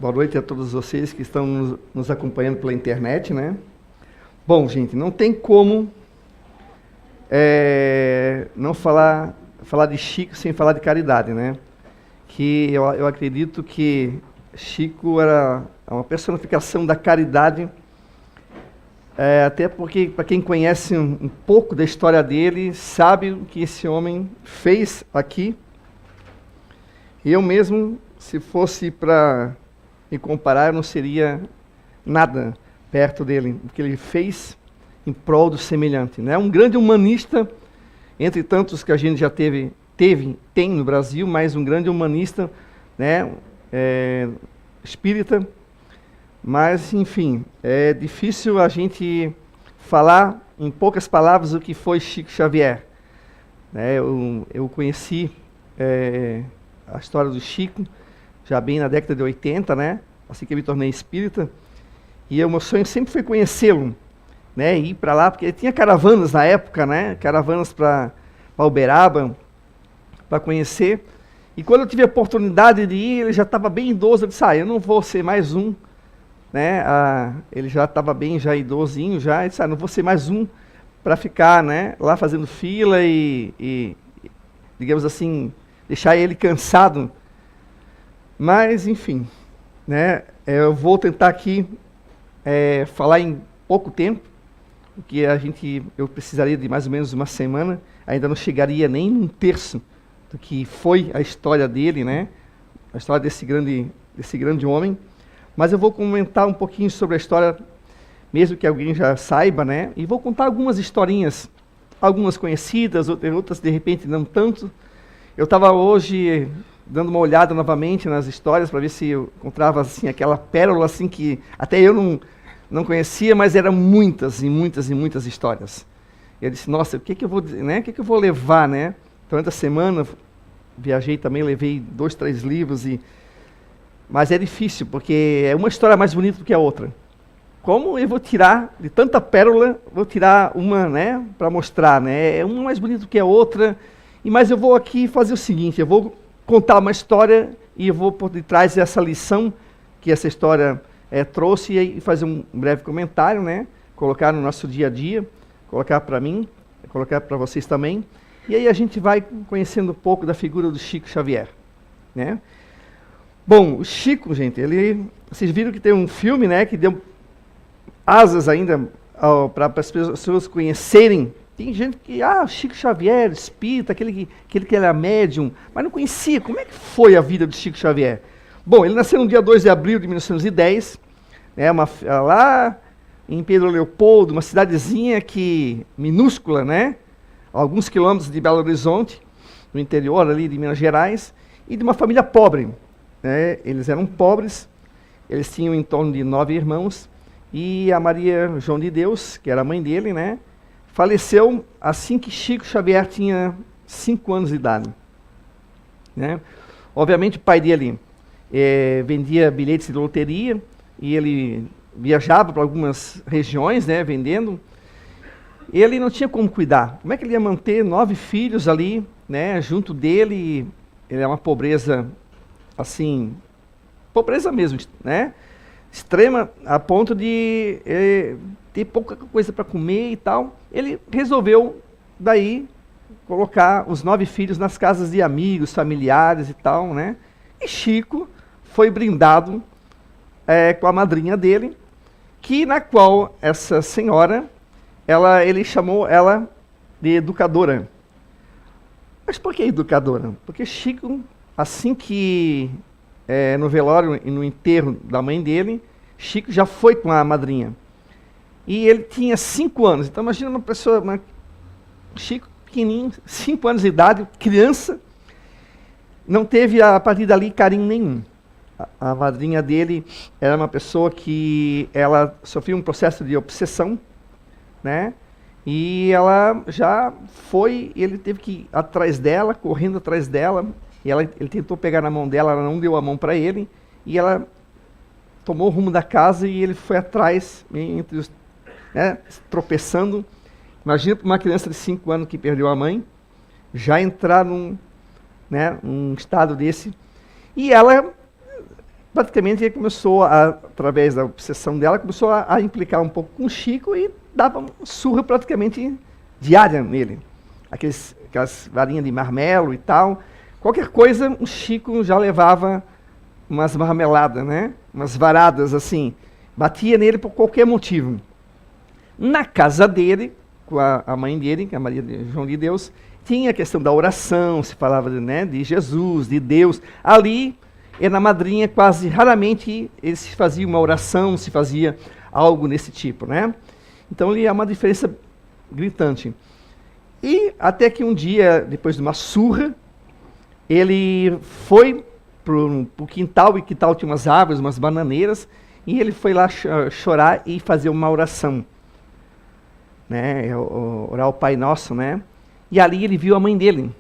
Boa noite a todos vocês que estão nos acompanhando pela internet, né? Bom, gente, não tem como não falar de Chico sem falar de caridade, né? Que eu acredito que Chico era uma personificação da caridade, até porque, para quem conhece um pouco da história dele, sabe o que esse homem fez aqui. Eu mesmo, se fosse para me comparar, eu não seria nada perto dele, o que ele fez em prol do semelhante, né? Um grande humanista, entre tantos que a gente já tem no Brasil, mas um grande humanista, né? Espírita, mas, enfim, é difícil a gente falar em poucas palavras o que foi Chico Xavier, né? Eu conheci a história do Chico já bem na década de 80, né? Assim que eu me tornei espírita, e o meu sonho sempre foi conhecê-lo, né? Ir para lá, porque tinha caravanas na época, né? Caravanas para Uberaba, para conhecer. E quando eu tive a oportunidade de ir, ele já estava bem idoso. Eu disse, eu não vou ser mais um, né? Ele já estava bem, já idosinho, já. Eu disse, não vou ser mais um para ficar, né? Lá fazendo fila e, digamos assim, deixar ele cansado. Mas, enfim, né? Eu vou tentar aqui falar em pouco tempo, porque eu precisaria de mais ou menos uma semana, ainda não chegaria nem um terço do que foi a história dele, né? A história desse grande homem. Mas eu vou comentar um pouquinho sobre a história, mesmo que alguém já saiba, né? E vou contar algumas historinhas, algumas conhecidas, outras de repente não tanto. Eu estava hoje dando uma olhada novamente nas histórias para ver se eu encontrava assim aquela pérola assim que até eu não conhecia, mas eram muitas e muitas e muitas histórias. E eu disse, nossa, o que eu vou, né? O que eu vou levar, né? Então, essa semana viajei também, levei 2, 3 livros mas é difícil porque é uma história mais bonita do que a outra. Como eu vou tirar de tanta pérola, vou tirar uma, né, para mostrar, né? É uma mais bonita do que a outra. Mas eu vou aqui fazer o seguinte, eu vou contar uma história e eu vou por detrás dessa lição que essa história trouxe e fazer um breve comentário, né? Colocar no nosso dia a dia, colocar para mim, colocar para vocês também. E aí a gente vai conhecendo um pouco da figura do Chico Xavier, né? Bom, o Chico, gente, vocês viram que tem um filme, né, que deu asas ainda para as pessoas conhecerem. Tem gente que, Chico Xavier, espírita, aquele que era médium, mas não conhecia. Como é que foi a vida do Chico Xavier? Bom, ele nasceu no dia 2 de abril de 1910, né, lá em Pedro Leopoldo, uma cidadezinha minúscula, né, a alguns quilômetros de Belo Horizonte, no interior ali de Minas Gerais, e de uma família pobre, né? Eles eram pobres, eles tinham em torno de 9 irmãos, e a Maria João de Deus, que era a mãe dele, né, faleceu assim que Chico Xavier tinha 5 anos de idade, né? Obviamente o pai dele vendia bilhetes de loteria e ele viajava para algumas regiões, né, vendendo. Ele não tinha como cuidar. Como é que ele ia manter 9 filhos ali, né, junto dele? Ele é uma pobreza, assim, pobreza mesmo, né? Extrema, a ponto de ter pouca coisa para comer e tal. Ele resolveu, daí, colocar os 9 filhos nas casas de amigos, familiares e tal, né? E Chico foi brindado com a madrinha dele, na qual essa senhora, ele chamou ela de educadora. Mas por que educadora? Porque Chico, assim que no velório e no enterro da mãe dele, Chico já foi com a madrinha. E ele tinha 5 anos. Então imagina uma pessoa, Chico pequenininho, 5 anos de idade, criança, não teve a partir dali carinho nenhum. A madrinha dele era uma pessoa que ela sofreu um processo de obsessão, né? E ela já foi, ele teve que ir atrás dela, correndo atrás dela, e ele tentou pegar na mão dela, ela não deu a mão para ele, e ela tomou o rumo da casa e ele foi atrás, entre os, né, tropeçando. Imagina para uma criança de 5 anos que perdeu a mãe, já entrar num estado desse. E ela praticamente ele começou, através da obsessão dela, começou a implicar um pouco com o Chico e dava uma surra praticamente diária nele. Aquelas varinhas de marmelo e tal. Qualquer coisa, o Chico já levava umas marmeladas, né? Umas varadas assim. Batia nele por qualquer motivo. Na casa dele, com a mãe dele, que é a Maria de João de Deus, tinha a questão da oração, se falava, né, de Jesus, de Deus. Ali, na madrinha, quase raramente se fazia uma oração, se fazia algo nesse tipo, né? Então, ali é uma diferença gritante. E até que um dia, depois de uma surra, ele foi para o quintal, e o quintal tinha umas árvores, umas bananeiras, e ele foi lá chorar e fazer uma oração, né? Orar o Pai Nosso, né? E ali ele viu a mãe dele.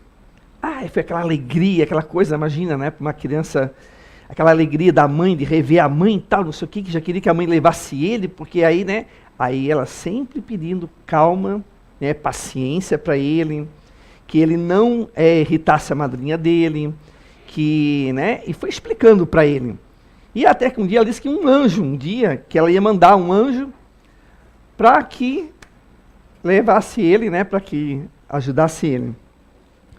Foi aquela alegria, aquela coisa, imagina, né? Para uma criança, aquela alegria da mãe, de rever a mãe e tal, não sei o que já queria que a mãe levasse ele, porque aí, né? Aí ela sempre pedindo calma, né, paciência para ele, que ele não irritasse a madrinha dele, né? E foi explicando para ele. E até que um dia ela disse que que ela ia mandar um anjo para que levasse ele, né, para que ajudasse ele.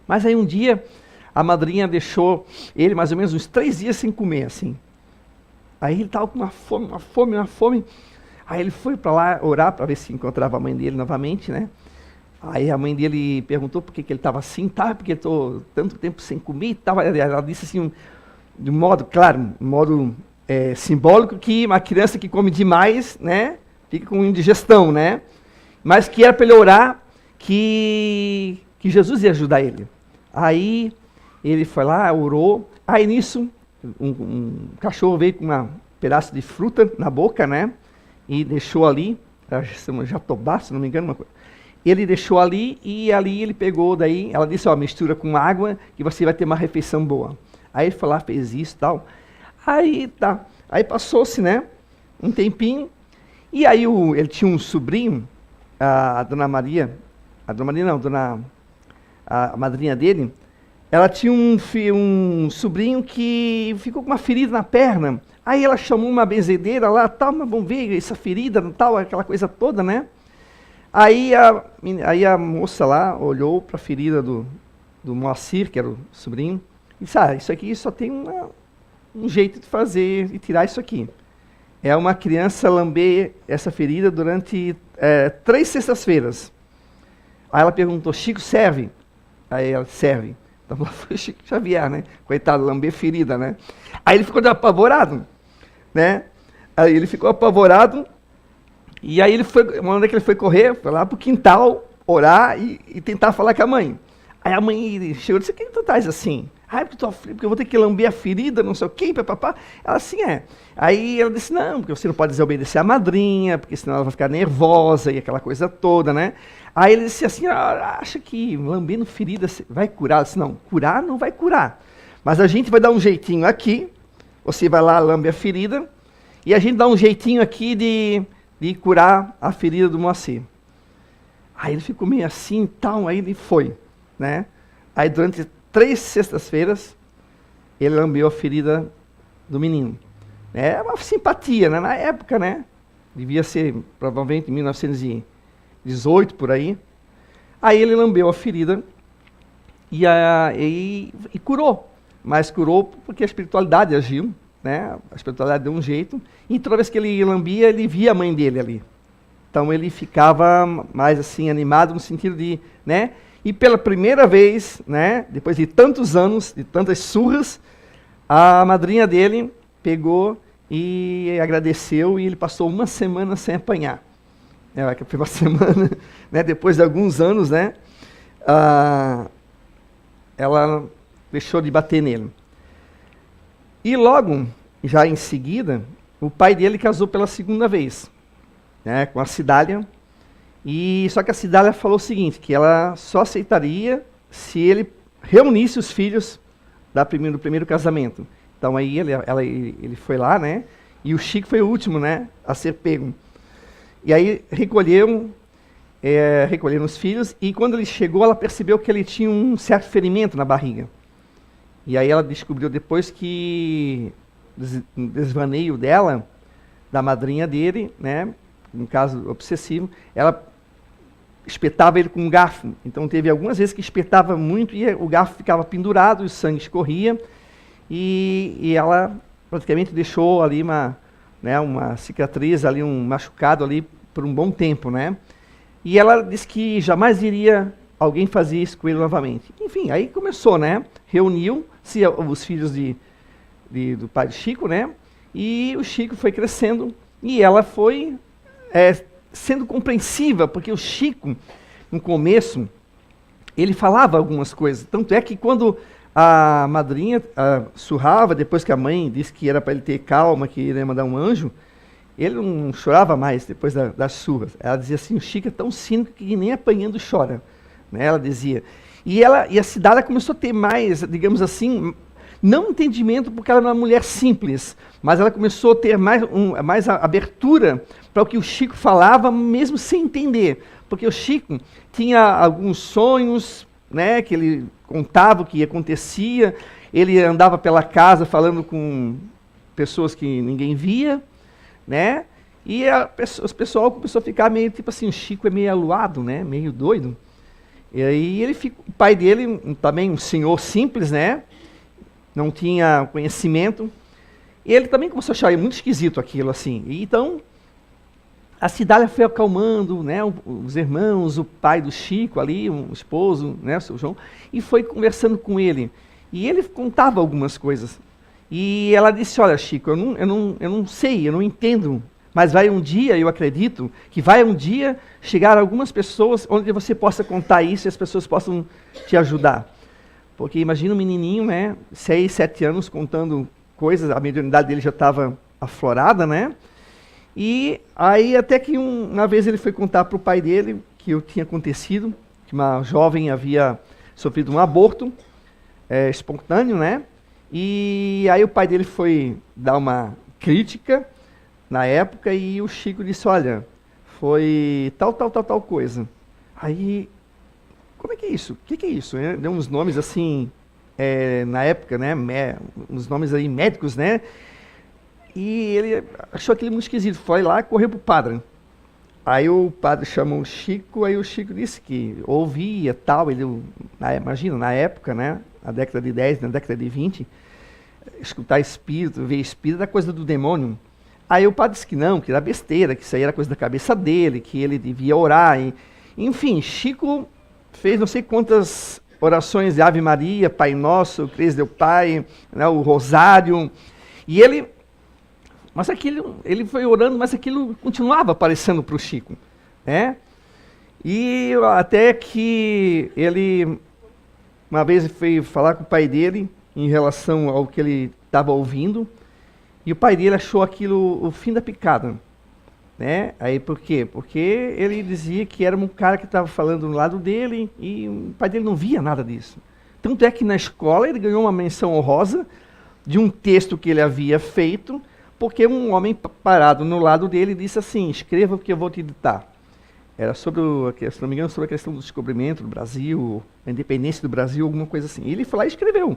Mas aí um dia a madrinha deixou ele mais ou menos uns 3 dias sem comer, assim. Aí ele estava com uma fome. Aí ele foi para lá orar para ver se encontrava a mãe dele novamente, né? Aí a mãe dele perguntou por que ele estava assim, porque estou tanto tempo sem comer e tal. Ela disse assim, de modo, claro, simbólico, que uma criança que come demais, né, fica com indigestão, né? Mas que era para ele orar que Jesus ia ajudar ele. Aí ele foi lá, orou. Aí nisso, um cachorro veio com um pedaço de fruta na boca, né? E deixou ali, jatobá, se não me engano, uma coisa. Ele deixou ali e ali ele pegou, daí ela disse, mistura com água que você vai ter uma refeição boa. Aí ele foi lá, fez isso e tal. Aí tá. Aí passou-se, né, um tempinho, e aí ele tinha um sobrinho, a madrinha dele, ela tinha um sobrinho que ficou com uma ferida na perna. Aí ela chamou uma benzedeira lá, tal, mas vamos ver essa ferida, tal, aquela coisa toda, né? Aí a moça lá olhou para a ferida do Moacir, que era o sobrinho, e disse, isso aqui só tem um jeito de fazer e tirar isso aqui. É uma criança lamber essa ferida durante 3 sextas-feiras. Aí ela perguntou, Chico, serve? Aí ela, serve. Então foi Chico Xavier, né? Coitado, lamber ferida, né? Aí ele ficou apavorado, né? Aí ele ficou apavorado, e aí uma hora que ele foi correr, foi lá pro quintal, orar e tentar falar com a mãe. Aí a mãe chegou e disse, o que tu estás assim? Porque eu vou ter que lamber a ferida, não sei o quê, papapá. Ela assim, Aí ela disse, não, porque você não pode desobedecer a madrinha, porque senão ela vai ficar nervosa e aquela coisa toda, né? Aí ele disse assim, acha que lambendo ferida vai curar? Ela disse, não, curar não vai curar. Mas a gente vai dar um jeitinho aqui, você vai lá, lambe a ferida, e a gente dá um jeitinho aqui de curar a ferida do Moacir. Aí ele ficou meio assim e tal, aí ele foi, né? Aí durante 3 sextas-feiras, ele lambeu a ferida do menino. É uma simpatia, né? Na época, né? Devia ser provavelmente em 1918, por aí. Aí ele lambeu a ferida e curou. Mas curou porque a espiritualidade agiu, né? A espiritualidade deu um jeito. E toda vez que ele lambia, ele via a mãe dele ali. Então ele ficava mais assim animado no sentido de, né? E pela primeira vez, né, depois de tantos anos, de tantas surras, a madrinha dele pegou e agradeceu, e ele passou 1 semana sem apanhar. Foi uma semana, né, depois de alguns anos, né, ela deixou de bater nele. E logo, já em seguida, o pai dele casou pela 2ª vez, né, com a Cidália. Só que a Cidália falou o seguinte, que ela só aceitaria se ele reunisse os filhos do primeiro casamento. Então aí ele foi lá, né? E o Chico foi o último, né, a ser pego. E aí recolheram os filhos, e quando ele chegou, ela percebeu que ele tinha um certo ferimento na barriga. E aí ela descobriu depois que um desvaneio dela, da madrinha dele, né, no caso obsessivo, ela espetava ele com um garfo. Então teve algumas vezes que espetava muito e o garfo ficava pendurado, o sangue escorria, e ela praticamente deixou ali uma cicatriz, ali, um machucado ali por um bom tempo, né? E ela disse que jamais iria alguém fazer isso com ele novamente. Enfim, aí começou, né? Reuniu-se os filhos do pai de Chico, né? E o Chico foi crescendo e ela foi sendo compreensiva, porque o Chico, no começo, ele falava algumas coisas. Tanto é que quando a madrinha surrava, depois que a mãe disse que era para ele ter calma, que ele ia mandar um anjo, ele não chorava mais depois das surras. Ela dizia assim, o Chico é tão cínico que nem apanhando chora. Né? Ela dizia. E a Cidara começou a ter mais, digamos assim, não entendimento porque ela era uma mulher simples, mas ela começou a ter mais abertura para o que o Chico falava, mesmo sem entender. Porque o Chico tinha alguns sonhos, né, que ele contava o que acontecia, ele andava pela casa falando com pessoas que ninguém via, né? E o pessoal começou a ficar meio, tipo assim, o Chico é meio aluado, né? Meio doido. E aí o pai dele, também um senhor simples, né? Não tinha conhecimento. E ele também começou a achar muito esquisito aquilo, assim. E então, a Cidália foi acalmando, né? Os irmãos, o pai do Chico ali, o esposo, né? O seu João, e foi conversando com ele. E ele contava algumas coisas. E ela disse, olha, Chico, eu não sei, eu não entendo, mas vai um dia, eu acredito, que vai um dia chegar algumas pessoas onde você possa contar isso e as pessoas possam te ajudar. Porque imagina um menininho, né, 6, 7 anos, contando coisas, a mediunidade dele já estava aflorada, né? E aí até que uma vez ele foi contar para o pai dele que o tinha acontecido, que uma jovem havia sofrido um aborto espontâneo, né? E aí o pai dele foi dar uma crítica na época e o Chico disse, olha, foi tal coisa. Aí, como é que é isso? O que é isso? Deu uns nomes assim, na época, né, uns nomes aí médicos, né? E ele achou aquilo muito esquisito, foi lá e correu pro padre. Aí o padre chamou o Chico, aí o Chico disse que ouvia tal, imagina, na época, né, na década de 10, na década de 20, escutar espírito, ver espírito era coisa do demônio. Aí o padre disse que não, que era besteira, que isso aí era coisa da cabeça dele, que ele devia orar. Enfim, Chico fez não sei quantas orações de Ave Maria, Pai Nosso, Cristo Deu Pai, né, o Rosário, e ele foi orando, mas aquilo continuava aparecendo para o Chico, né? E até que ele, uma vez foi falar com o pai dele, em relação ao que ele estava ouvindo, e o pai dele achou aquilo o fim da picada, né? Aí por quê? Porque ele dizia que era um cara que estava falando do lado dele e o pai dele não via nada disso. Tanto é que na escola ele ganhou uma menção honrosa de um texto que ele havia feito, porque um homem parado no lado dele disse assim, escreva o que eu vou te ditar. Era sobre, se não me engano, sobre a questão do descobrimento do Brasil, a independência do Brasil, alguma coisa assim. E ele foi lá e escreveu.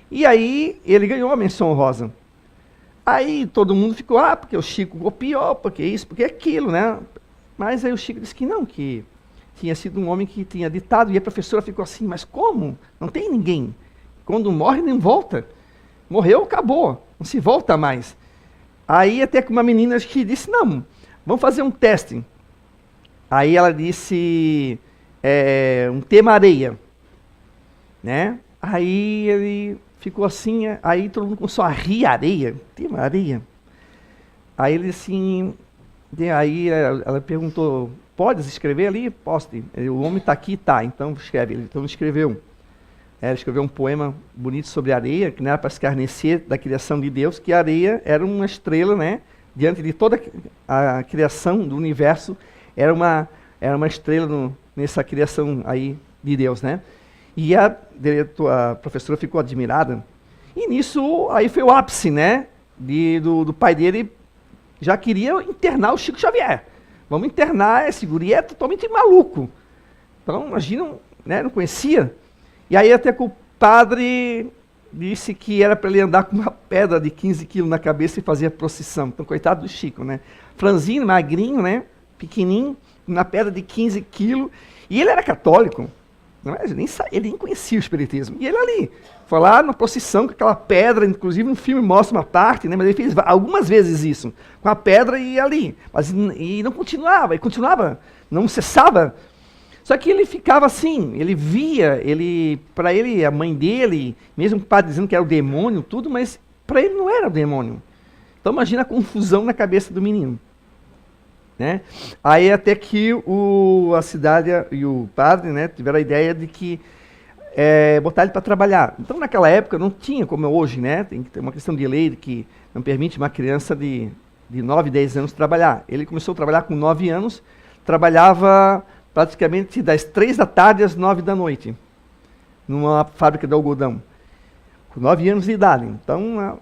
E aí ele ganhou a menção honrosa. Aí todo mundo ficou, porque o Chico copiou, porque isso, porque aquilo, né? Mas aí o Chico disse que não, que tinha sido um homem que tinha ditado, e a professora ficou assim, mas como? Não tem ninguém. Quando morre, nem volta. Morreu, acabou, não se volta mais. Aí até que uma menina que disse, não, vamos fazer um teste. Aí ela disse, um tema areia, né? Aí ele ficou assim, aí todo mundo começou a rir, areia, tema areia. Aí ele assim, aí ela perguntou, podes escrever ali? Posso. O homem está aqui, tá, então escreve. Então escreveu. Ela escreveu um poema bonito sobre areia, que não era para escarnecer da criação de Deus, que a areia era uma estrela, né? Diante de toda a criação do universo, era uma estrela nessa criação aí de Deus, né? E a professora ficou admirada. E nisso, aí foi o ápice, né? Do pai dele, já queria internar o Chico Xavier. Vamos internar, esse guri é totalmente maluco. Então, imagina, né? Não conhecia. E aí até que o padre disse que era para ele andar com uma pedra de 15 quilos na cabeça e fazer a procissão. Então, coitado do Chico, né? Franzino, magrinho, né? Pequenininho, uma pedra de 15 quilos. E ele era católico. Não é? Ele nem conhecia o espiritismo. E ele ali, foi lá na procissão com aquela pedra, inclusive no filme mostra uma parte, né? Mas ele fez algumas vezes isso, com a pedra e ali. Mas e não continuava, e continuava, não cessava. Só que ele ficava assim, ele via, para ele, a mãe dele, mesmo o padre dizendo que era o demônio, tudo, mas para ele não era o demônio. Então imagina a confusão na cabeça do menino. Né? Aí até que a cidade e o padre, né, tiveram a ideia de que botar ele para trabalhar. Então naquela época não tinha como é hoje, né? Tem que ter uma questão de lei que não permite uma criança de 9, 10 anos trabalhar. Ele começou a trabalhar com 9 anos, trabalhava praticamente das 3 da tarde às 9 da noite, numa fábrica de algodão, com 9 anos de idade. Então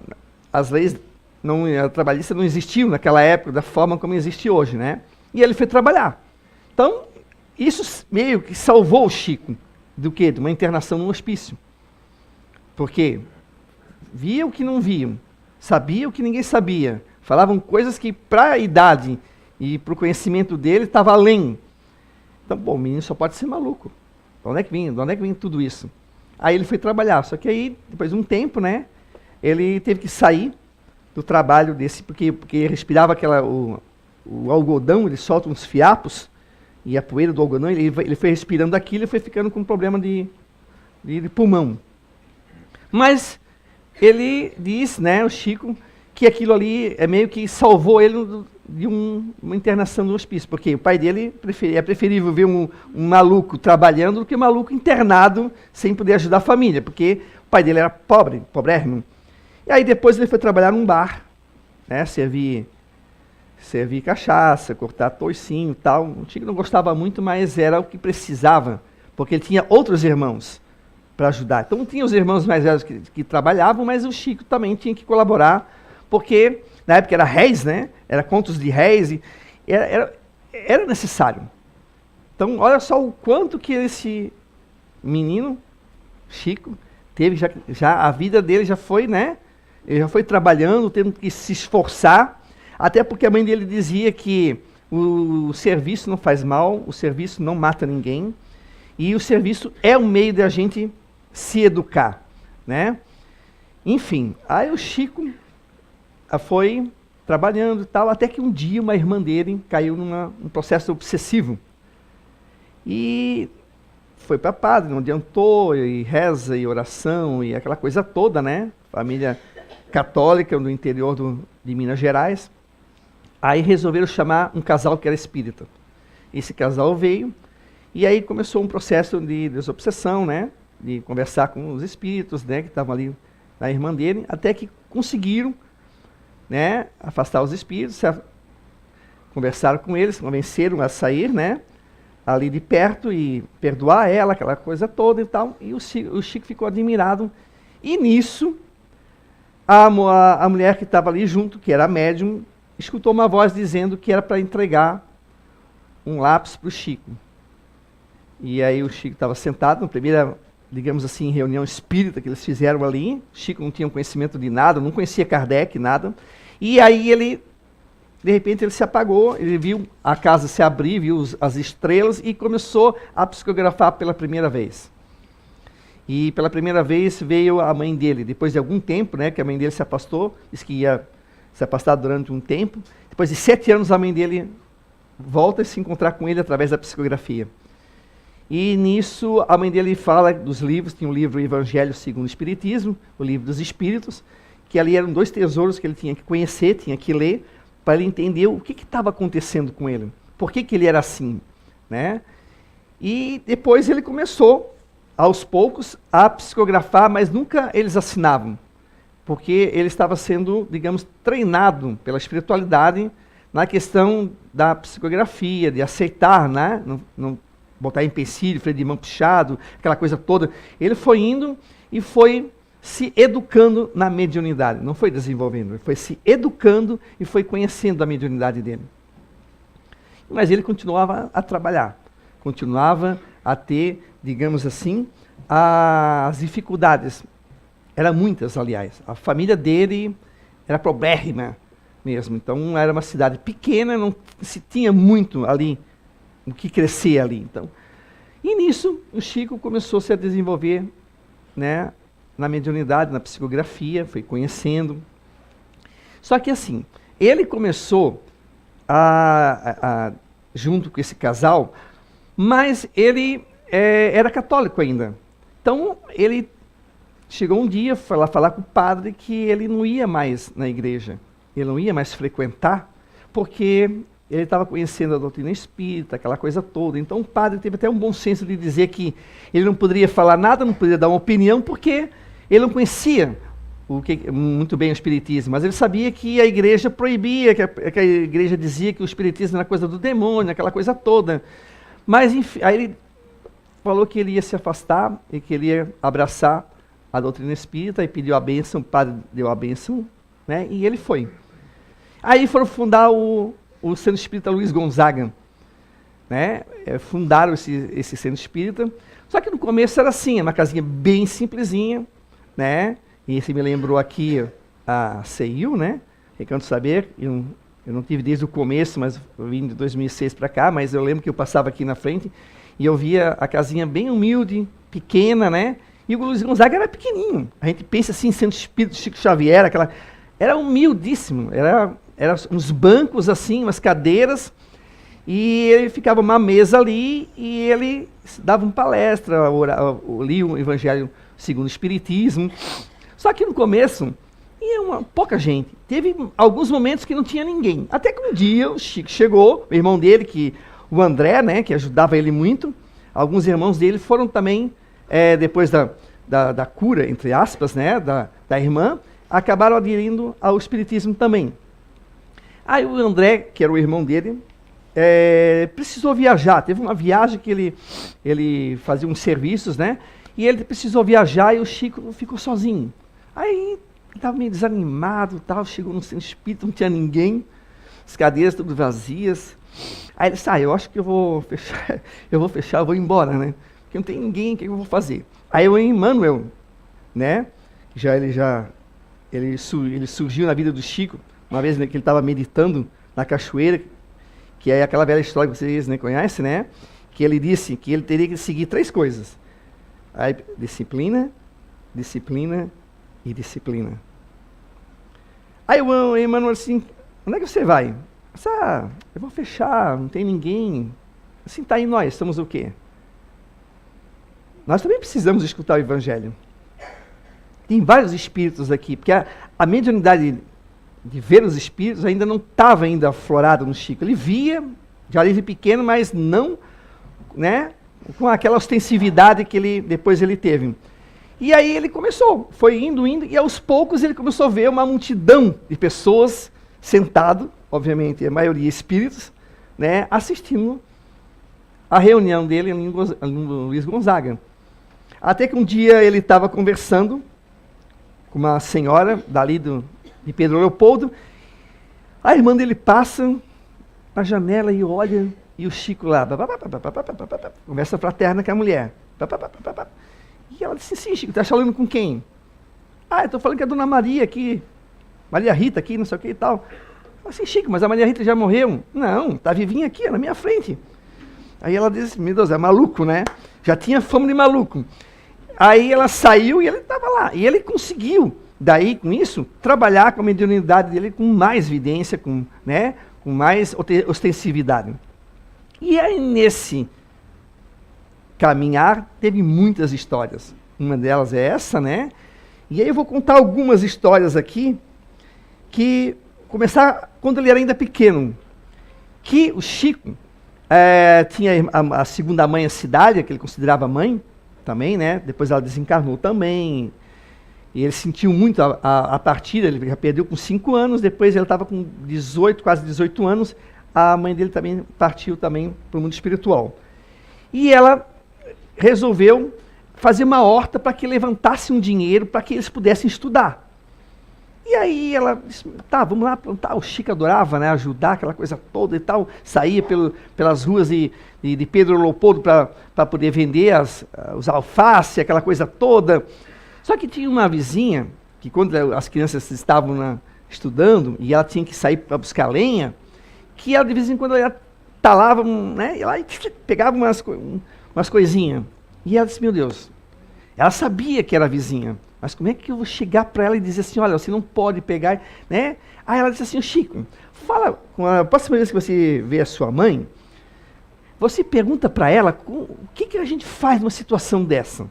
as leis trabalhistas não existiam naquela época da forma como existe hoje, né? E ele foi trabalhar. Então, isso meio que salvou o Chico do quê? De uma internação no hospício. Porque via o que não viam, sabia o que ninguém sabia, falavam coisas que para a idade e para o conhecimento dele estava além. Então, bom, o menino só pode ser maluco. De onde é que vem tudo isso? Aí ele foi trabalhar, só que aí, depois de um tempo, né, ele teve que sair do trabalho desse, porque respirava o algodão, ele solta uns fiapos, e a poeira do algodão, ele foi respirando aquilo e foi ficando com problema de pulmão. Mas ele diz, né, o Chico, que aquilo ali meio que salvou ele de uma internação no hospício, porque o pai dele é preferível ver um maluco trabalhando do que um maluco internado sem poder ajudar a família, porque o pai dele era pobrérrimo. E aí depois ele foi trabalhar num bar, né, servir cachaça, cortar toicinho e tal. O Chico não gostava muito, mas era o que precisava, porque ele tinha outros irmãos para ajudar. Então tinha os irmãos mais velhos que trabalhavam, mas o Chico também tinha que colaborar, porque na época era réis, né? Era contos de réis, e era necessário. Então olha só o quanto que esse menino, Chico, teve já a vida dele já foi, né? Ele já foi trabalhando, tendo que se esforçar, até porque a mãe dele dizia que o serviço não faz mal, o serviço não mata ninguém, e o serviço é um meio de a gente se educar, né? Enfim, aí o Chico foi trabalhando e tal, até que um dia uma irmã dele caiu num processo obsessivo. E foi para padre, não adiantou, e reza, e oração, e aquela coisa toda, né? Família católica do interior de Minas Gerais. Aí resolveram chamar um casal que era espírita. Esse casal veio, e aí começou um processo de desobsessão, né? De conversar com os espíritos, né? Que estavam ali na irmã dele, até que conseguiram, né? Afastar os espíritos, conversaram com eles, convenceram a sair, né? Ali de perto e perdoar ela, aquela coisa toda e tal. E o Chico ficou admirado. E nisso, a mulher que estava ali junto, que era médium, escutou uma voz dizendo que era para entregar um lápis para o Chico. E aí o Chico estava sentado na primeira, digamos assim, reunião espírita que eles fizeram ali. O Chico não tinha conhecimento de nada, não conhecia Kardec, nada. E aí ele, de repente, ele se apagou, ele viu a casa se abrir, viu as estrelas e começou a psicografar pela primeira vez. E pela primeira vez veio a mãe dele, depois de algum tempo, né, que a mãe dele se afastou, disse que ia se afastar durante um tempo. Depois de 7 anos, a mãe dele volta a se encontrar com ele através da psicografia. E nisso, a mãe dele fala dos livros, tinha o livro Evangelho segundo o Espiritismo, o livro dos Espíritos, que ali eram 2 tesouros que ele tinha que conhecer, tinha que ler, para ele entender o que estava acontecendo com ele, por que ele era assim, né? E depois ele começou, aos poucos, a psicografar, mas nunca eles assinavam, porque ele estava sendo, digamos, treinado pela espiritualidade na questão da psicografia, de aceitar, né? Não botar empecilho, freio de mão puxado, aquela coisa toda. Ele foi indo e foi se educando na mediunidade, não foi desenvolvendo, ele foi se educando e foi conhecendo a mediunidade dele. Mas ele continuava a trabalhar, continuava a ter, digamos assim, as dificuldades Era muitas, aliás. A família dele era pobrérrima mesmo. Então, era uma cidade pequena, não se tinha muito ali, o que crescer ali. Então, e nisso, o Chico começou -se a desenvolver, né, na mediunidade, na psicografia, foi conhecendo. Só que assim, ele começou junto com esse casal, mas ele era católico ainda. Então, ele chegou um dia, foi lá falar com o padre que ele não ia mais na igreja, ele não ia mais frequentar, porque ele estava conhecendo a doutrina espírita, aquela coisa toda. Então, o padre teve até um bom senso de dizer que ele não poderia falar nada, não poderia dar uma opinião, porque ele não conhecia muito bem o espiritismo, mas ele sabia que a igreja proibia, que a igreja dizia que o espiritismo era coisa do demônio, aquela coisa toda. Mas, enfim, aí ele falou que ele ia se afastar e que ele ia abraçar a doutrina espírita e pediu a bênção, o padre deu a bênção, né, e ele foi. Aí foram fundar o Centro Espírita Luiz Gonzaga, né, fundaram esse Centro Espírita, só que no começo era assim, uma casinha bem simplesinha, né, e esse me lembrou aqui a CEIU, né, Recanto Saber, eu não tive desde o começo, mas eu vim de 2006 para cá, mas eu lembro que eu passava aqui na frente e eu via a casinha bem humilde, pequena, né, e o Luiz Gonzaga era pequenininho. A gente pensa assim, Centro Espírita Chico Xavier, era humildíssimo, era uns bancos assim, umas cadeiras, e ele ficava uma mesa ali e ele dava uma palestra, lia o Evangelho segundo o Espiritismo. Só que no começo ia pouca gente. Teve alguns momentos que não tinha ninguém. Até que um dia o Chico chegou, o irmão dele, o André, né, que ajudava ele muito, alguns irmãos dele foram também, depois da cura, entre aspas, né, da irmã, acabaram aderindo ao Espiritismo também. Aí o André, que era o irmão dele, precisou viajar. Teve uma viagem que ele fazia uns serviços, né, e ele precisou viajar e o Chico ficou sozinho. Aí ele estava meio desanimado, tal, chegou no Centro Espírita, não tinha ninguém, as cadeiras todas vazias. Aí ele disse, eu acho que eu vou fechar, eu vou embora, né? Porque não tem ninguém, o que eu vou fazer? Aí o Emmanuel, né? Ele surgiu na vida do Chico, uma vez, né, que ele estava meditando na cachoeira, que é aquela velha história que vocês, né, conhecem, né? Que ele disse que ele teria que seguir 3 coisas. Aí, disciplina, disciplina e disciplina. Aí o Emmanuel assim, onde é que você vai? Eu vou fechar, não tem ninguém. Assim, tá aí nós, somos o quê? Nós também precisamos escutar o Evangelho. Tem vários espíritos aqui, porque a mediunidade de ver os espíritos ainda não estava ainda aflorada no Chico. Ele via, já desde pequeno, mas não, né, com aquela ostensividade que depois ele teve. E aí ele foi indo, e aos poucos ele começou a ver uma multidão de pessoas sentado, obviamente a maioria espíritos, né, assistindo a reunião dele no Luiz Gonzaga. Até que um dia ele estava conversando com uma senhora dali de Pedro Leopoldo, a irmã dele passa na janela e olha, e o Chico lá, conversa fraterna com a mulher. E ela disse, sim, Chico, tá falando com quem? Eu tô falando com a Dona Maria aqui, Maria Rita aqui, não sei o que e tal. Eu disse, Chico, mas a Maria Rita já morreu? Não, tá vivinha aqui, na minha frente. Aí ela disse, meu Deus, é maluco, né? Já tinha fama de maluco. Aí ela saiu e ele estava lá. E ele conseguiu, daí, com isso, trabalhar com a mediunidade dele com mais evidência, com mais ostensividade. E aí, nesse caminhar, teve muitas histórias. Uma delas é essa, né? E aí eu vou contar algumas histórias aqui, que começar quando ele era ainda pequeno. Que o Chico tinha a segunda mãe, a Cidália, que ele considerava mãe, também, né? Depois ela desencarnou também. E ele sentiu muito a partida, ele já perdeu com 5 anos, depois ele estava com 18, quase 18 anos, a mãe dele também partiu também para o mundo espiritual. E ela resolveu fazer uma horta para que levantasse um dinheiro para que eles pudessem estudar. E aí ela disse, tá, vamos lá plantar. O Chico adorava, né, ajudar, aquela coisa toda e tal, saía pelas ruas de Pedro Leopoldo para poder vender os alface, aquela coisa toda. Só que tinha uma vizinha, que quando as crianças estavam estudando, e ela tinha que sair para buscar lenha, que ela de vez em quando ela talava, né, e ela pegava umas coisinhas. E ela disse, meu Deus, ela sabia que era a vizinha, mas como é que eu vou chegar para ela e dizer assim, olha, você não pode pegar, né? Aí ela disse assim, Chico, fala, a próxima vez que você vê a sua mãe, você pergunta para ela o que a gente faz numa situação dessa.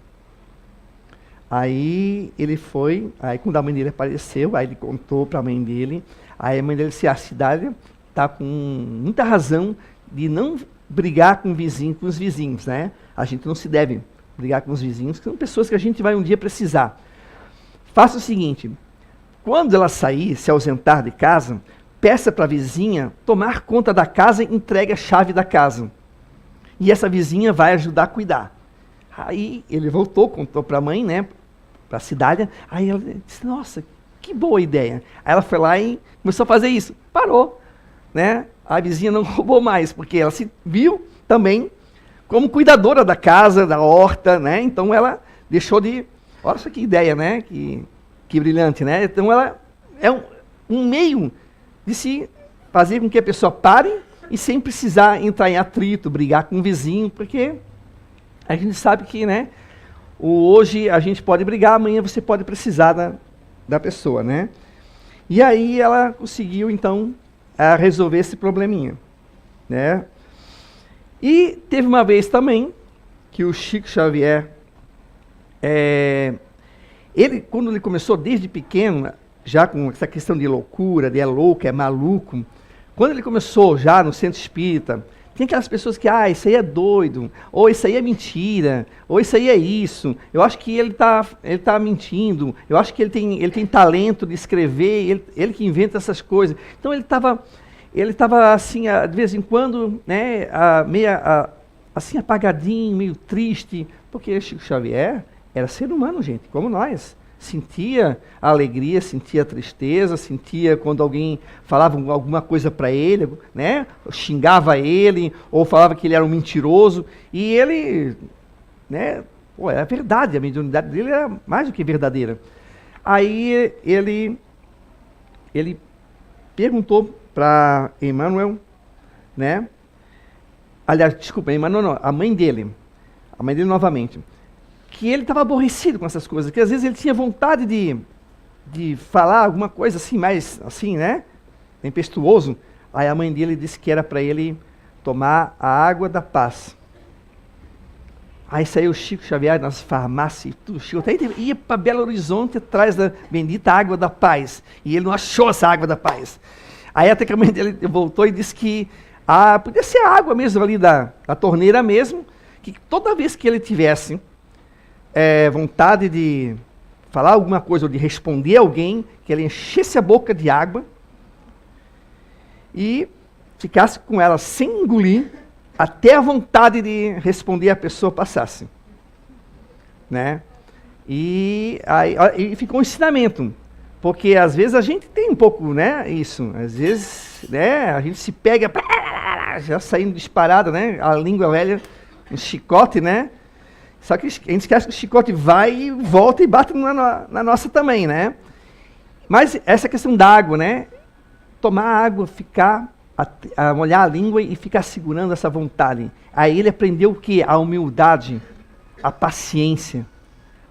Aí ele foi, aí quando a mãe dele apareceu, aí ele contou para a mãe dele, aí a mãe dele disse, a cidade está com muita razão de não brigar com os vizinhos, né? A gente não se deve brigar com os vizinhos, que são pessoas que a gente vai um dia precisar. Faça o seguinte, quando ela sair, se ausentar de casa, peça para a vizinha tomar conta da casa e entregue a chave da casa. E essa vizinha vai ajudar a cuidar. Aí ele voltou, contou para a mãe, né, para a cidade, aí ela disse, nossa, que boa ideia. Aí ela foi lá e começou a fazer isso. Parou, né? A vizinha não roubou mais, porque ela se viu também como cuidadora da casa, da horta, né? Então ela deixou de... Olha só que ideia, né? Que brilhante, né? Então ela é um meio de se fazer com que a pessoa pare e sem precisar entrar em atrito, brigar com o vizinho, porque a gente sabe que, né? Hoje a gente pode brigar, amanhã você pode precisar da pessoa, né? E aí ela conseguiu, então, resolver esse probleminha, né? E teve uma vez também que o Chico Xavier, quando ele começou desde pequeno, já com essa questão de loucura, de é louco, é maluco, quando ele começou já no centro espírita, tem aquelas pessoas que, isso aí é doido, ou isso aí é mentira, ou isso aí é isso, eu acho que ele tá mentindo, eu acho que ele tem talento de escrever, ele que inventa essas coisas. Então ele estava assim, de vez em quando, né, assim apagadinho, meio triste, porque Chico Xavier era ser humano, gente, como nós. Sentia a alegria, sentia a tristeza, sentia quando alguém falava alguma coisa para ele, né? Xingava ele, ou falava que ele era um mentiroso, e ele, né? Era verdade, a mediunidade dele era mais do que verdadeira. Aí ele perguntou para Emmanuel, né? Aliás, desculpa, Emmanuel não, a mãe dele novamente, que ele estava aborrecido com essas coisas, que às vezes ele tinha vontade de falar alguma coisa assim, mais assim, né? Tempestuoso. Aí a mãe dele disse que era para ele tomar a água da paz. Aí saiu o Chico Xavier nas farmácias e tudo. Chico até ia para Belo Horizonte atrás da bendita água da paz. E ele não achou essa água da paz. Aí até que a mãe dele voltou e disse que podia ser a água mesmo ali da torneira mesmo, que toda vez que ele tivesse vontade de falar alguma coisa ou de responder a alguém, que ele enchesse a boca de água e ficasse com ela sem engolir até a vontade de responder a pessoa passasse, né? E aí ficou um ensinamento, porque às vezes a gente tem um pouco, né, isso, às vezes, né, a gente se pega já saindo disparado, né, a língua velha, um chicote, né? Só que a gente esquece que o chicote vai e volta e bate na nossa também, né? Mas essa questão da água, né? Tomar água, molhar a língua e ficar segurando essa vontade. Aí ele aprendeu o quê? A humildade, a paciência.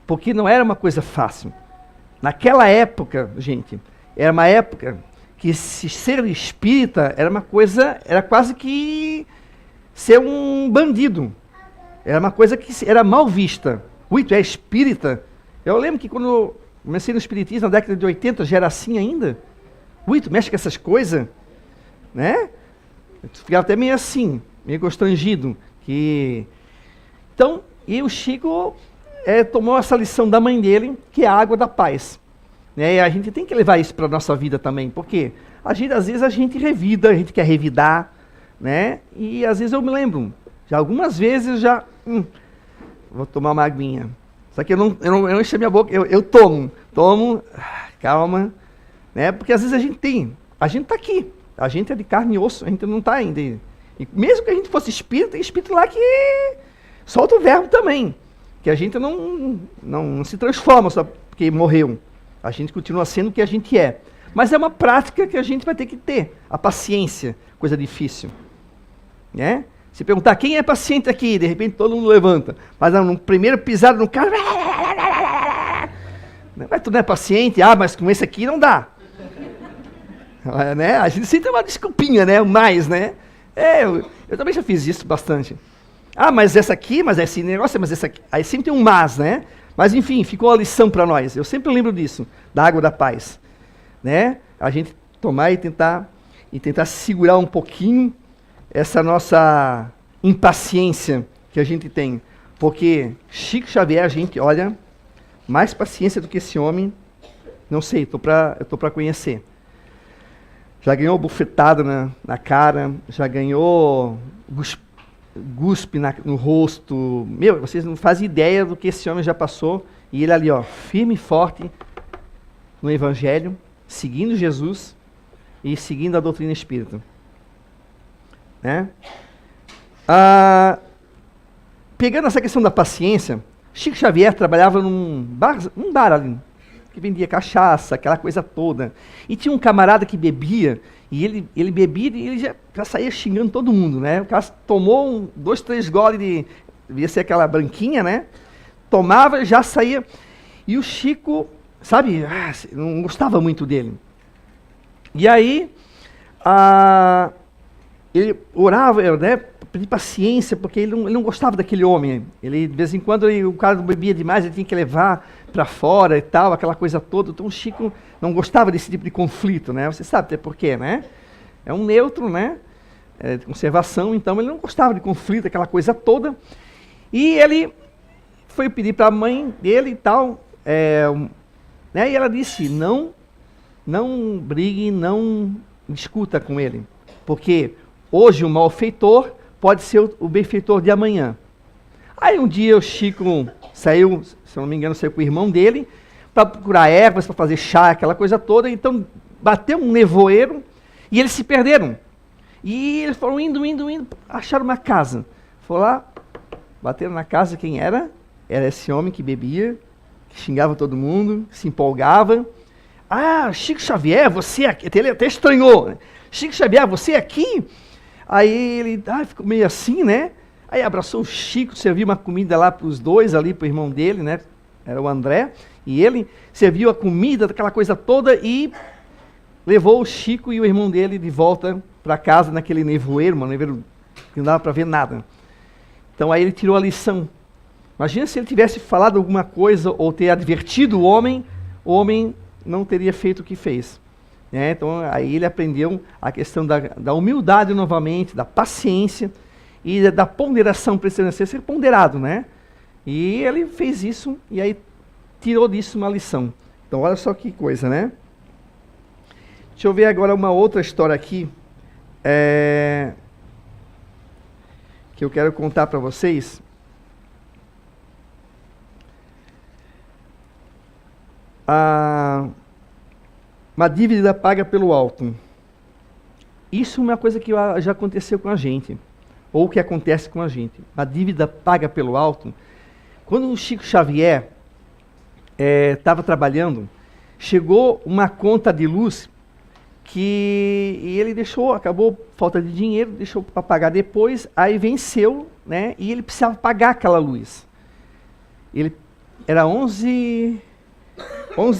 Porque não era uma coisa fácil. Naquela época, gente, era uma época que ser espírita era uma coisa, era quase que ser um bandido. Era uma coisa que era mal vista. Ui, tu é espírita? Eu lembro que quando eu comecei no espiritismo, na década de 80, já era assim ainda. Ui, tu mexe com essas coisas? Né? Eu ficava até meio assim, meio constrangido. Então, e o Chico tomou essa lição da mãe dele, que é a água da paz. Né? E a gente tem que levar isso para a nossa vida também, porque às vezes a gente revida, a gente quer revidar, né? E às vezes eu me lembro, já algumas vezes vou tomar uma aguinha. Só que eu não encho a minha boca, eu tomo, calma, né? Porque às vezes a gente está aqui, a gente é de carne e osso, a gente não está ainda. E mesmo que a gente fosse espírita, tem espírito lá que solta o verbo também. que a gente não se transforma só porque morreu. A gente continua sendo o que a gente é. Mas é uma prática que a gente vai ter que ter. A paciência, coisa difícil. Né? Se perguntar quem é paciente aqui, de repente todo mundo levanta. Mas no primeiro pisado no carro... Mas tu não é paciente? Ah, mas com esse aqui não dá. Né? A gente sempre tem uma desculpinha, né? Mais, né? Eu também já fiz isso bastante. Ah, mas essa aqui, mas esse negócio, mas essa aqui. Aí sempre tem um mas, né? Mas enfim, ficou uma lição para nós. Eu sempre lembro disso, da água da paz. Né? A gente tomar e tentar segurar um pouquinho essa nossa impaciência que a gente tem. Porque Chico Xavier, a gente, olha, mais paciência do que esse homem, não sei, eu tô para conhecer. Já ganhou bufetada na cara, já ganhou guspe no rosto. Meu, vocês não fazem ideia do que esse homem já passou. E ele ali, ó, firme e forte no Evangelho, seguindo Jesus e seguindo a doutrina espírita. Né? Pegando essa questão da paciência, Chico Xavier trabalhava num bar ali, que vendia cachaça, aquela coisa toda. E tinha um camarada que bebia, e ele bebia e ele já saía xingando todo mundo, né? O cara tomou 2, 3 goles devia ser aquela branquinha, né? Tomava, já saía. E o Chico, sabe, não gostava muito dele. E aí, ele orava, né? Pedir paciência, porque ele não gostava daquele homem. Ele, de vez em quando, o cara bebia demais, ele tinha que levar para fora e tal, aquela coisa toda. Então o Chico não gostava desse tipo de conflito, né? Você sabe até por quê, né? É um neutro, né? De conservação, então ele não gostava de conflito, aquela coisa toda. E ele foi pedir para a mãe dele e tal, né? E ela disse, não brigue, não discuta com ele, porque hoje o malfeitor pode ser o benfeitor de amanhã. Aí um dia o Chico saiu, se não me engano, saiu com o irmão dele, para procurar ervas, para fazer chá, aquela coisa toda. Então bateu um nevoeiro e eles se perderam. E eles foram indo, acharam uma casa. Foram lá, bateram na casa, quem era? Era esse homem que bebia, que xingava todo mundo, se empolgava. Ah, Chico Xavier, você aqui. Ele até estranhou. Chico Xavier, você aqui? Aí ele ficou meio assim, né? Aí abraçou o Chico, serviu uma comida lá para os dois, ali para o irmão dele, né? Era o André. E ele serviu a comida, aquela coisa toda, e levou o Chico e o irmão dele de volta para casa, naquele nevoeiro, um nevoeiro que não dava para ver nada. Então aí ele tirou a lição. Imagina se ele tivesse falado alguma coisa ou ter advertido o homem não teria feito o que fez. Então aí ele aprendeu a questão da humildade novamente, da paciência e da ponderação, precisa ser ponderado, né? E ele fez isso e aí tirou disso uma lição. Então olha só que coisa, né? Deixa eu ver agora uma outra história aqui, que eu quero contar para vocês. Uma dívida paga pelo alto. Isso é uma coisa que já aconteceu com a gente, ou que acontece com a gente. Uma dívida paga pelo alto. Quando o Chico Xavier estava trabalhando, chegou uma conta de luz e ele acabou falta de dinheiro, deixou para pagar depois, aí venceu, né? E ele precisava pagar aquela luz. Ele era 11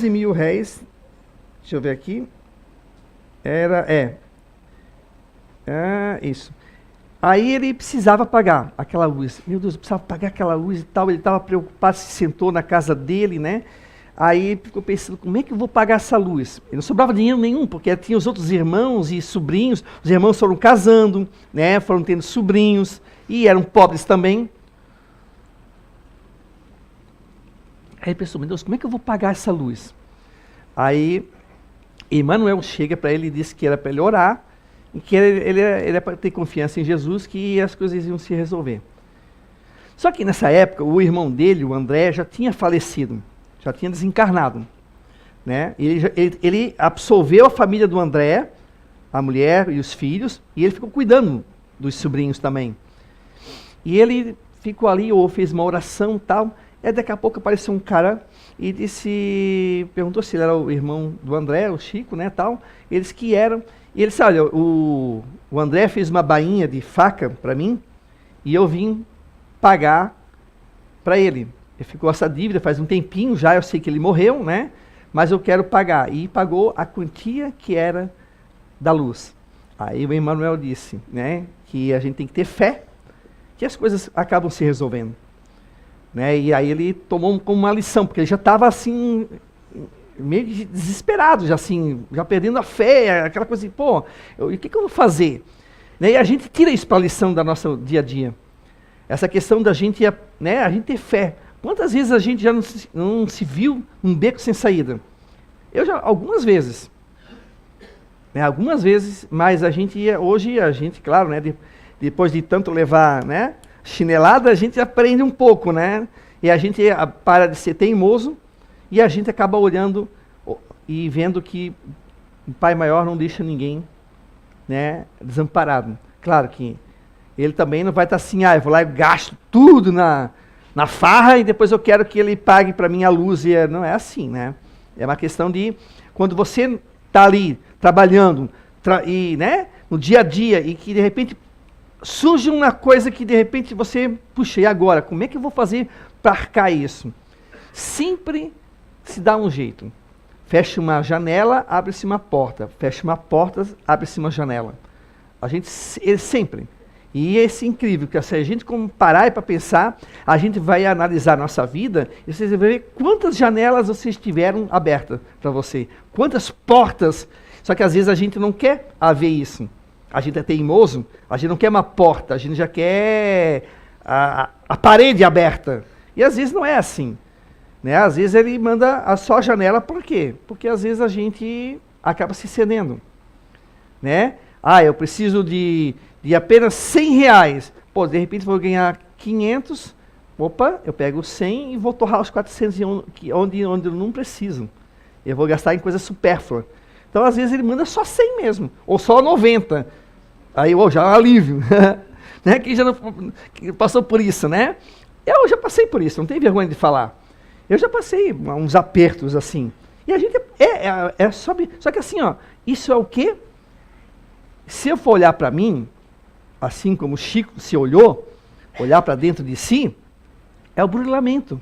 mil réis. Deixa eu ver aqui. Isso. Aí ele precisava pagar aquela luz. Meu Deus, eu precisava pagar aquela luz e tal. Ele estava preocupado, se sentou na casa dele, né? Aí ele ficou pensando, como é que eu vou pagar essa luz? Ele não sobrava dinheiro nenhum, porque tinha os outros irmãos e sobrinhos. Os irmãos foram casando, né? Foram tendo sobrinhos e eram pobres também. Aí ele pensou, meu Deus, como é que eu vou pagar essa luz? Aí Emmanuel chega para ele e diz que era para ele orar, e que ele era para ter confiança em Jesus, que as coisas iam se resolver. Só que nessa época, o irmão dele, o André, já tinha falecido, já tinha desencarnado. Né? Ele absolveu a família do André, a mulher e os filhos, e ele ficou cuidando dos sobrinhos também. E ele ficou ali, ou fez uma oração e tal, Daqui a pouco apareceu um cara e perguntou se ele era o irmão do André, o Chico, né, tal. Eles que eram. E ele disse, olha, o André fez uma bainha de faca para mim e eu vim pagar para ele. Ele ficou essa dívida faz um tempinho já, eu sei que ele morreu, né? Mas eu quero pagar. E pagou a quantia que era da luz. Aí o Emmanuel disse, né, que a gente tem que ter fé, que as coisas acabam se resolvendo. Né? E aí ele tomou como uma lição, porque ele já estava assim, meio desesperado, já assim, já perdendo a fé, aquela coisa assim, pô, o que eu vou fazer? Né? E a gente tira isso para a lição da nossa dia a dia. Essa questão da gente, né, a gente ter fé. Quantas vezes a gente já não se viu num beco sem saída? Eu já, algumas vezes. Né, algumas vezes, mas hoje a gente, claro, né, depois de tanto levar, né, chinelada, a gente aprende um pouco, né? E a gente para de ser teimoso e a gente acaba olhando e vendo que o Pai Maior não deixa ninguém, né, desamparado. Claro que ele também não vai estar assim, eu vou lá e gasto tudo na farra e depois eu quero que ele pague para mim a luz. Não é assim, né? É uma questão de, quando você está ali trabalhando e, né, no dia a dia e que de repente surge uma coisa que de repente você, puxa, e agora? Como é que eu vou fazer para arcar isso? Sempre se dá um jeito. Fecha uma janela, abre-se uma porta. Fecha uma porta, abre-se uma janela. A gente sempre. E esse é incrível, que se a gente parar para pensar, a gente vai analisar a nossa vida e vocês vão ver quantas janelas vocês tiveram abertas para você. Quantas portas. Só que às vezes a gente não quer haver isso. A gente é teimoso, a gente não quer uma porta, a gente já quer a parede aberta. E às vezes não é assim. Né? Às vezes ele manda só a janela, por quê? Porque às vezes a gente acaba se cedendo. Né? Eu preciso de apenas 100 reais. Pô, de repente vou ganhar 500. Opa, eu pego 100 e vou torrar os 400 onde eu não preciso. Eu vou gastar em coisa supérflua. Então, às vezes, ele manda só 100 mesmo. Ou só 90. Aí, já é um alívio. Né? Quem já não passou por isso, né? Eu já passei por isso, não tenho vergonha de falar. Eu já passei uns apertos assim. E a gente só que assim, isso é o quê? Se eu for olhar para mim, assim como o Chico se olhou, olhar para dentro de si, é o burilamento.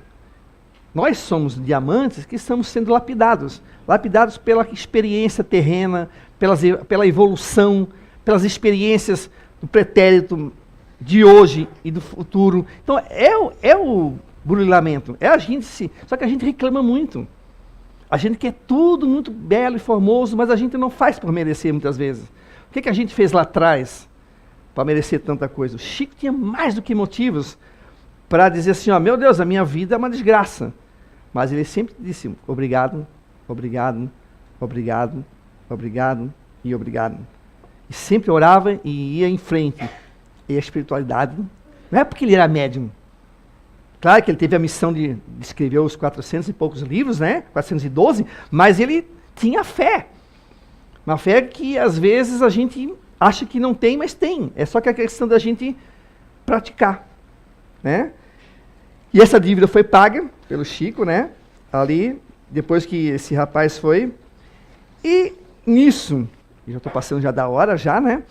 Nós somos diamantes que estamos sendo lapidados. Lapidados pela experiência terrena, pela evolução, pelas experiências do pretérito de hoje e do futuro. Então, é o burilamento. É a gente só que a gente reclama muito. A gente quer tudo muito belo e formoso, mas a gente não faz por merecer muitas vezes. O que a gente fez lá atrás para merecer tanta coisa? O Chico tinha mais do que motivos para dizer assim, meu Deus, a minha vida é uma desgraça. Mas ele sempre disse, obrigado, obrigado, obrigado, obrigado e obrigado. E sempre orava e ia em frente. E a espiritualidade, não é porque ele era médium. Claro que ele teve a missão de escrever os 400 e poucos livros, né? 412, mas ele tinha fé. Uma fé que às vezes a gente acha que não tem, mas tem. É só que a questão da gente praticar, né? E essa dívida foi paga pelo Chico, né? Ali, depois que esse rapaz foi. E nisso, já estou passando já da hora já, né?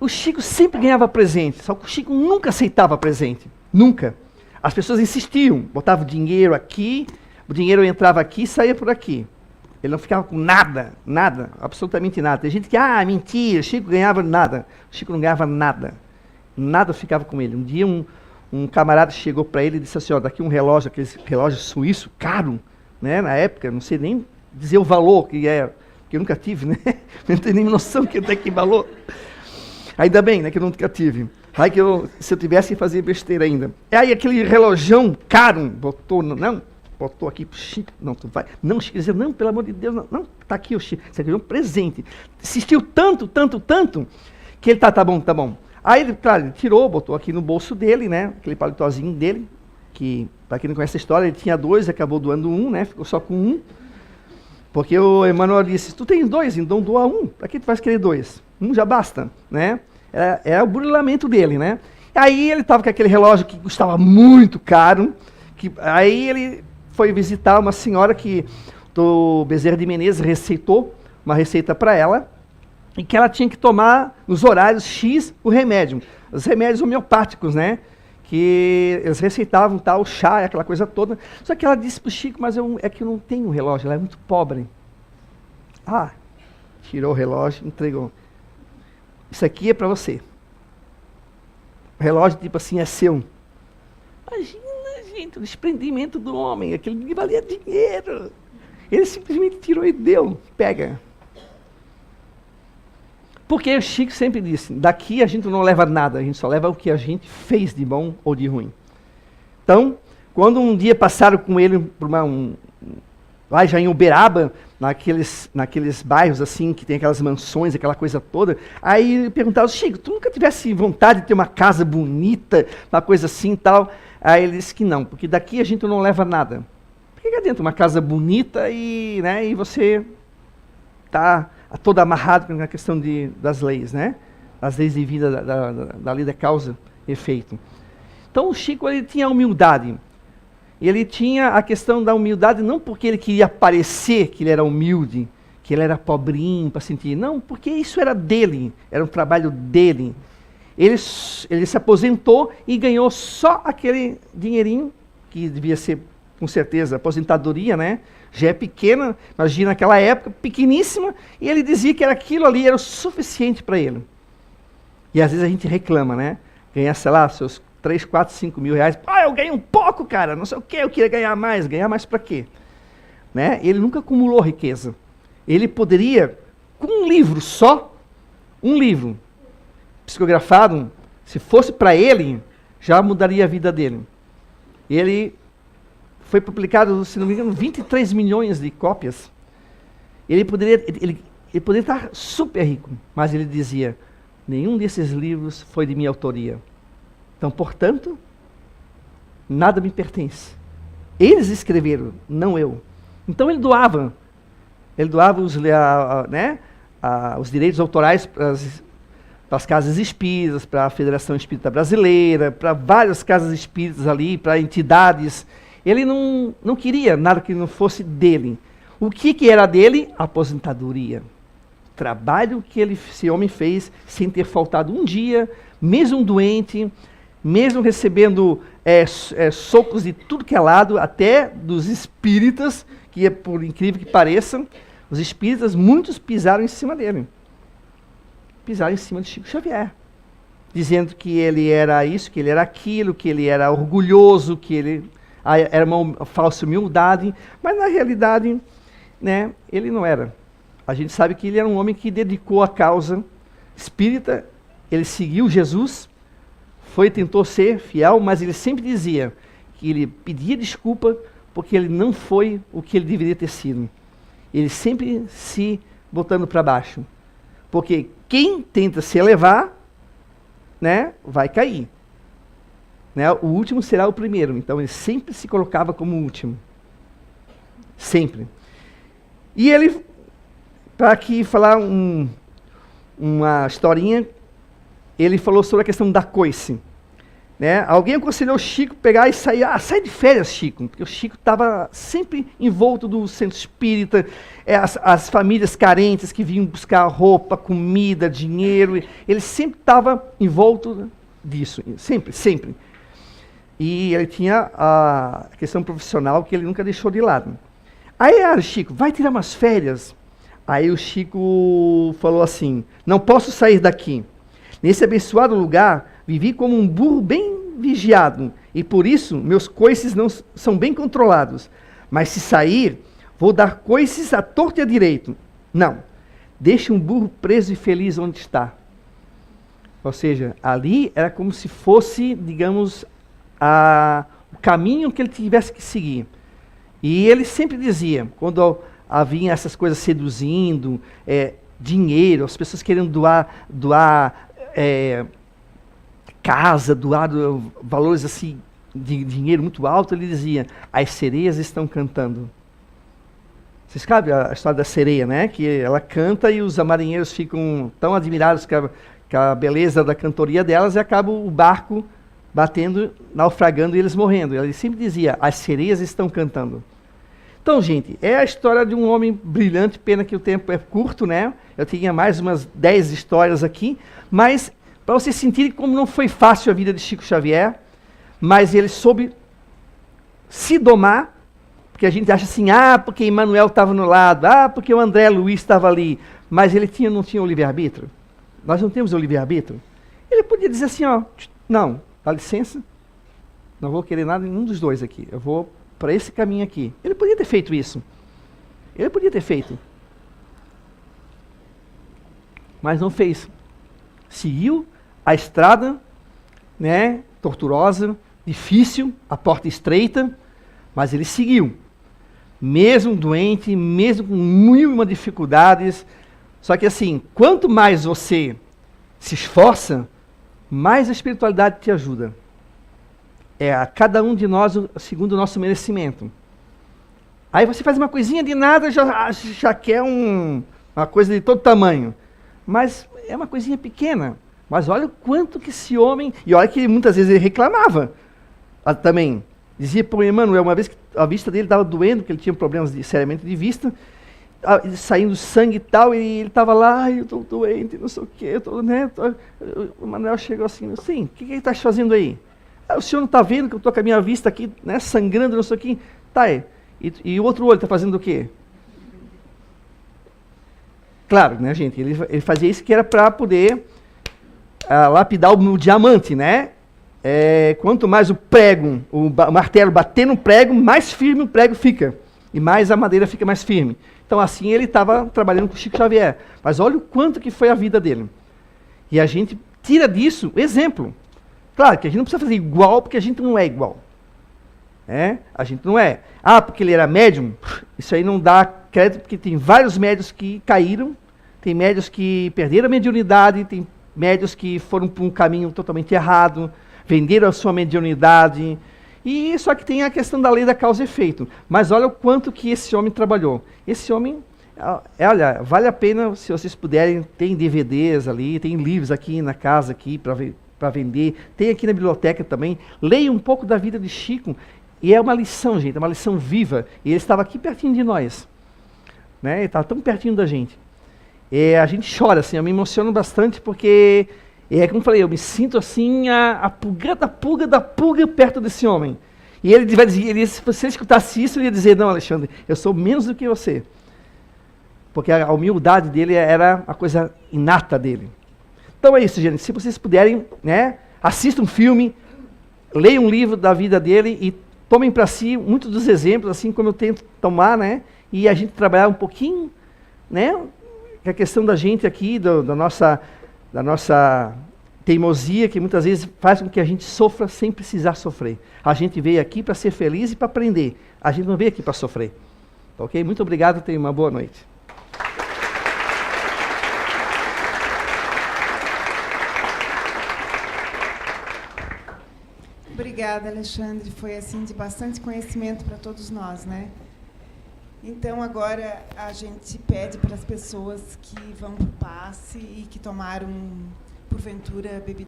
O Chico sempre ganhava presente, só que o Chico nunca aceitava presente. Nunca. As pessoas insistiam, botavam dinheiro aqui, o dinheiro entrava aqui e saía por aqui. Ele não ficava com nada, nada, absolutamente nada. Tem gente que, mentira, o Chico ganhava nada. O Chico não ganhava nada. Nada ficava com ele. Um dia um camarada chegou para ele e disse assim, daqui um relógio, aquele relógio suíço, caro, né, na época, não sei nem dizer o valor que é, que eu nunca tive, né? Não tenho nem noção que até que valor. Ainda bem, né, que eu nunca tive. Aí que se eu tivesse, fazia besteira ainda. Aí aquele relojão caro, botou aqui pro Chico, não, tu vai, não, Chico, dizia, não, pelo amor de Deus, não, tá aqui o Chico, você ganhou um presente. Insistiu tanto, que ele, tá bom. Aí, ele, claro, ele tirou, botou aqui no bolso dele, né, aquele palitozinho dele, que, para quem não conhece a história, ele tinha 2, acabou doando 1, né, ficou só com 1, porque o Emmanuel disse, tu tens 2, então doa 1, para que tu vais querer 2? 1 já basta, né? Era o burilamento dele, né? Aí ele estava com aquele relógio que custava muito caro, Aí ele foi visitar uma senhora que do Bezerra de Menezes receitou uma receita para ela, e que ela tinha que tomar nos horários X o remédio. Os remédios homeopáticos, né? Que eles receitavam tal, chá, aquela coisa toda. Só que ela disse para o Chico, mas é que eu não tenho um relógio, ela é muito pobre. Ah, tirou o relógio, entregou. Isso aqui é para você. O relógio, tipo assim, é seu. Imagina, gente, o desprendimento do homem, aquilo que valia dinheiro. Ele simplesmente tirou e deu, pega. Porque o Chico sempre disse, daqui a gente não leva nada, a gente só leva o que a gente fez de bom ou de ruim. Então, quando um dia passaram com ele por lá já em Uberaba, naqueles bairros assim, que tem aquelas mansões, aquela coisa toda, aí perguntaram, Chico, tu nunca tivesse vontade de ter uma casa bonita, uma coisa assim e tal? Aí ele disse que não, porque daqui a gente não leva nada. Por que adianta uma casa bonita e você está todo amarrado na questão das leis, né? As leis de vida, da lei da causa e efeito. Então o Chico, ele tinha humildade. Ele tinha a questão da humildade não porque ele queria parecer que ele era humilde, que ele era pobrinho para sentir, não, porque isso era dele, era um trabalho dele. Ele se aposentou e ganhou só aquele dinheirinho, que devia ser, com certeza, aposentadoria, né? Já é pequena, imagina naquela época, pequeníssima, e ele dizia que aquilo ali era o suficiente para ele. E às vezes a gente reclama, né? Ganhar, sei lá, seus 3, 4, 5 mil reais. Ah, eu ganhei um pouco, cara, não sei o que, eu queria ganhar mais. Ganhar mais para quê? Né? Ele nunca acumulou riqueza. Ele poderia, com um livro só, um livro psicografado, se fosse para ele, já mudaria a vida dele. Ele foi publicado, se não me engano, 23 milhões de cópias. Ele poderia estar super rico, mas ele dizia, nenhum desses livros foi de minha autoria. Então, portanto, nada me pertence. Eles escreveram, não eu. Então ele doava. Ele doava os direitos autorais para as casas espíritas, para a Federação Espírita Brasileira, para várias casas espíritas ali, para entidades. Ele não queria nada que não fosse dele. O que era dele? Aposentadoria. Trabalho que esse homem fez sem ter faltado um dia, mesmo doente, mesmo recebendo socos de tudo que é lado, até dos espíritas, que é por incrível que pareça, os espíritas, muitos pisaram em cima dele. Pisaram em cima de Chico Xavier. Dizendo que ele era isso, que ele era aquilo, que ele era orgulhoso, que ele era uma falsa humildade, mas na realidade, né, ele não era. A gente sabe que ele era um homem que dedicou a causa espírita, ele seguiu Jesus, tentou ser fiel, mas ele sempre dizia que ele pedia desculpa porque ele não foi o que ele deveria ter sido. Ele sempre se botando para baixo. Porque quem tenta se elevar, né, vai cair. Né? O último será o primeiro. Então ele sempre se colocava como o último. Sempre. E ele, para aqui falar uma historinha, ele falou sobre a questão da coice. Né? Alguém aconselhou o Chico pegar e sair. Sai de férias, Chico. Porque o Chico estava sempre envolto do centro espírita, as famílias carentes que vinham buscar roupa, comida, dinheiro. Ele sempre estava envolto disso. Sempre, sempre. E ele tinha a questão profissional que ele nunca deixou de lado. Aí, Chico, vai tirar umas férias. Aí o Chico falou assim, não posso sair daqui. Nesse abençoado lugar, vivi como um burro bem vigiado, e por isso meus coices não são bem controlados. Mas se sair, vou dar coices à torta e à direito. Não, deixe um burro preso e feliz onde está. Ou seja, ali era como se fosse, digamos, o caminho que ele tivesse que seguir. E ele sempre dizia, quando havia essas coisas seduzindo, dinheiro, as pessoas querendo doar casa, doar valores assim de dinheiro muito alto, ele dizia, as sereias estão cantando. Vocês sabem a história da sereia, né? Que ela canta e os marinheiros ficam tão admirados com a beleza da cantoria delas e acaba o barco batendo, naufragando e eles morrendo. Ele sempre dizia, as sereias estão cantando. Então, gente, é a história de um homem brilhante, pena que o tempo é curto, né? Eu tinha mais umas 10 histórias aqui, mas para vocês sentirem como não foi fácil a vida de Chico Xavier, mas ele soube se domar, porque a gente acha assim, porque Emmanuel estava no lado, porque o André Luiz estava ali, mas ele não tinha o livre-arbítrio. Nós não temos o livre-arbítrio. Ele podia dizer assim, não, dá licença, não vou querer nada em nenhum dos dois aqui, eu vou para esse caminho aqui. Ele podia ter feito isso. Ele podia ter feito. Mas não fez. Seguiu a estrada, né, tortuosa, difícil, a porta estreita, mas ele seguiu. Mesmo doente, mesmo com mil e uma dificuldades. Só que assim, quanto mais você se esforça, mais a espiritualidade te ajuda. É a cada um de nós segundo o nosso merecimento. Aí você faz uma coisinha de nada, já quer uma coisa de todo tamanho. Mas é uma coisinha pequena. Mas olha o quanto que esse homem... E olha que muitas vezes ele reclamava também. Dizia para o Emmanuel, uma vez que a vista dele estava doendo, porque ele tinha problemas seriamente de vista, saindo sangue e tal, e ele estava lá, eu estou doente, não sei o quê. O Emmanuel chegou assim, sim, o que ele está fazendo aí? O senhor não está vendo que eu estou com a minha vista aqui, né, sangrando, não sei o quê? Tá, e o outro olho está fazendo o quê? Claro, né, gente, ele fazia isso que era para poder lapidar o diamante, né? Quanto mais o prego, o martelo bater no prego, mais firme o prego fica. E mais a madeira fica mais firme. Então assim ele estava trabalhando com Chico Xavier. Mas olha o quanto que foi a vida dele. E a gente tira disso exemplo. Claro que a gente não precisa fazer igual, porque a gente não é igual. A gente não é. Porque ele era médium, isso aí não dá crédito, porque tem vários médios que caíram, tem médios que perderam a mediunidade, tem médios que foram por um caminho totalmente errado, venderam a sua mediunidade, e só que tem a questão da lei da causa e efeito. Mas olha o quanto que esse homem trabalhou. Esse homem, olha, vale a pena, se vocês puderem, tem DVDs ali, tem livros aqui na casa aqui para vender, tem aqui na biblioteca também. Leia um pouco da vida de Chico, e é uma lição, gente, é uma lição viva, e ele estava aqui pertinho de nós, né? Ele estava tão pertinho da gente. A gente chora, assim, eu me emociono bastante, porque, como eu falei, eu me sinto assim, a pulga da pulga perto desse homem. E ele vai dizer, se você escutasse isso, ele ia dizer, não, Alexandre, eu sou menos do que você. Porque a humildade dele era a coisa inata dele. Então é isso, gente, se vocês puderem, né, assistam um filme, leiam um livro da vida dele e tomem para si muitos dos exemplos, assim como eu tento tomar, né, e a gente trabalhar um pouquinho, né, que a questão da gente aqui, da nossa teimosia, que muitas vezes faz com que a gente sofra sem precisar sofrer. A gente veio aqui para ser feliz e para aprender. A gente não veio aqui para sofrer. Ok? Muito obrigado, tenha uma boa noite. Obrigada, Alexandre. Foi assim de bastante conhecimento para todos nós, né? Então, agora a gente pede para as pessoas que vão para o passe e que tomaram, porventura, bebida